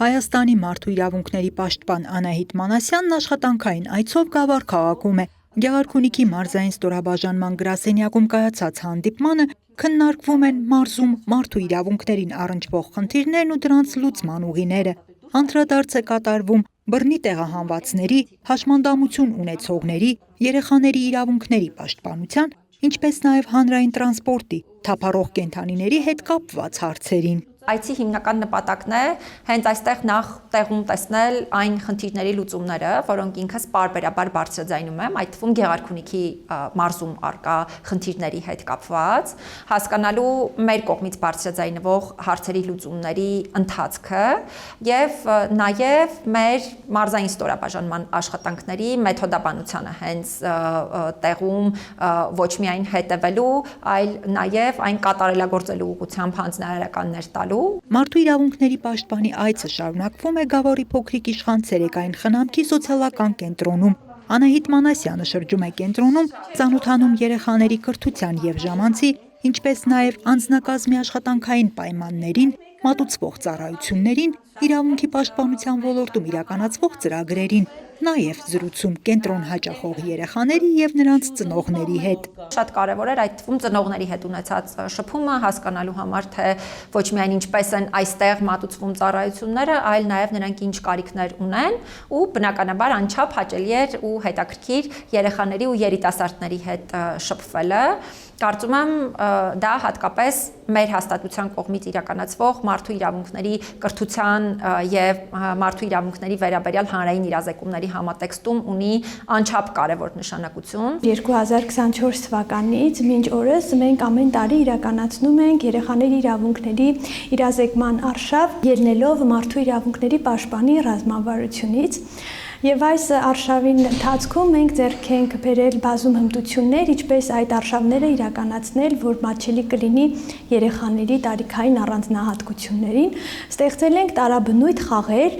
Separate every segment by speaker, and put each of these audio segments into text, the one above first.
Speaker 1: Հայաստանի մարդու իրավունքների պաշտպան Անահիտ Մանասյանն աշխատանքային այցով Գավառ քաղաքում է։ Գեղարքունիքի մարզային ստորաբաժանման գրասենյակում կայացած հանդիպմանը քննարկվում են մարզում մարդու իրավունքներին առնչվող խնդիրներն ու դրանց լուծման ուղիները։ Անդրադարձ է կատարվում բռնի տեղահանվածների, հաշմանդամություն ունեցողների, երեխաների իրավունքների պաշտպանության, ինչպես նաև հանրային տրանսպորտի, թափառող կենդանիների հետ կապված հարցերին։
Speaker 2: Այցի հիմնական նպատակն է հենց այստեղ նախ տեղում տեսնել այն խնդիրների լուծումները, որոնք ինքս պարբերաբար բարձրաձայնում եմ, այդ թվում Գեղարքունիքի մարզում առկա խնդիրների հետ կապված, հասկանալու մեր կողմից բարձրաձայնվող հարցերի լուծումների ընթացքը եւ նաեւ մեր մարզային ստորաբաժանման աշխատանքների մեթոդաբանությանը հենց տեղում ոչ միայն հետևելու, այլ նաեւ այն կատարելագործելու ուղղությամբ հանձնարարականներ տալու։
Speaker 1: Մարդու իրավունքների պաշտպանի այցը շարունակվում է Գավառի փոքրիկ իշխան ցերեկային խնամքի սոցիալական կենտրոնում։ Անահիտ Մանասյանը շրջում է կենտրոնում, ծանոթանում երեխաների կրթության եւ ժամանցի, ինչպես նաև անձնակազմի աշխատանքային պայմաններին, մատուցվող ծառայություններին, իրավունքի պաշտպանության ոլորտում իրականացվող ծրագրերին, նաև զրուցում կենտրոն հաճախող երեխաների եւ նրանց ծնողների հետ։
Speaker 2: Շատ կարևոր էր այդ թվում ծնողների հետ ունեցած շփումը հասկանալու համար, թե ոչ միայն ինչպես են այստեղ մատուցվում ծառայությունները, այլ նաև նրանք ինչ կարիքներ ունեն ու բնականաբար անչափ հաճելի էր ու հետաքրքիր երեխաների ու երիտասարդների հետ շփվելը։ Կարծում եմ դա հատկապես մեր հաստատության կողմից իրականացվող մարդու իրավունքների կրթության եւ մարդու իրավունքների վերաբերյալ հանրային իրազեկումների համատեքստում ունի անչափ կարևոր նշանակություն։
Speaker 3: 2024 թվականից մինչ օրս մենք ամեն տարի իրականացնում ենք երեխաների իրավունքների իրազեկման արշավ, ելնելով մարդու իրավունքների պաշտպանի ռազմավարությունից։ Եվ այս արշավին ընթացքում մենք ձեռք ենք բերել բազում հմտություններ, ինչպես այդ արշավները իրականացնել, որ մատչելի կլինի երեխաների տարիքային առանձնահատկություններին։ Ստեղծել ենք տարաբնույթ խաղեր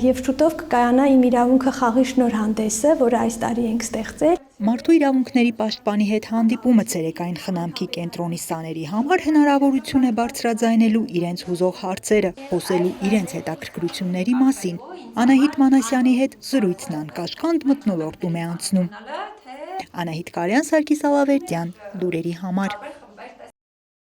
Speaker 3: եւ շուտով կկայանա Իմ իրավունքը խաղի շնորհանդեսը, որը այս տարի ենք ստեղծել։
Speaker 1: Մարդու իրավունքների պաշտպանի հետ հանդիպումը ցերեկային խնամքի կենտրոնի սաների համար հնարավորություն է բարձրաձայնելու իրենց հուզող հարցերը, խոսելու իրենց հետաքրքրությունների մասին։ Անահիտ Մանասյանի հետ զրույցն անկաշկանդ մթնոլորտում է անցնում։ Անահիտ Կարյան, Սարգիս Ալավերդյան, լուրերի համար։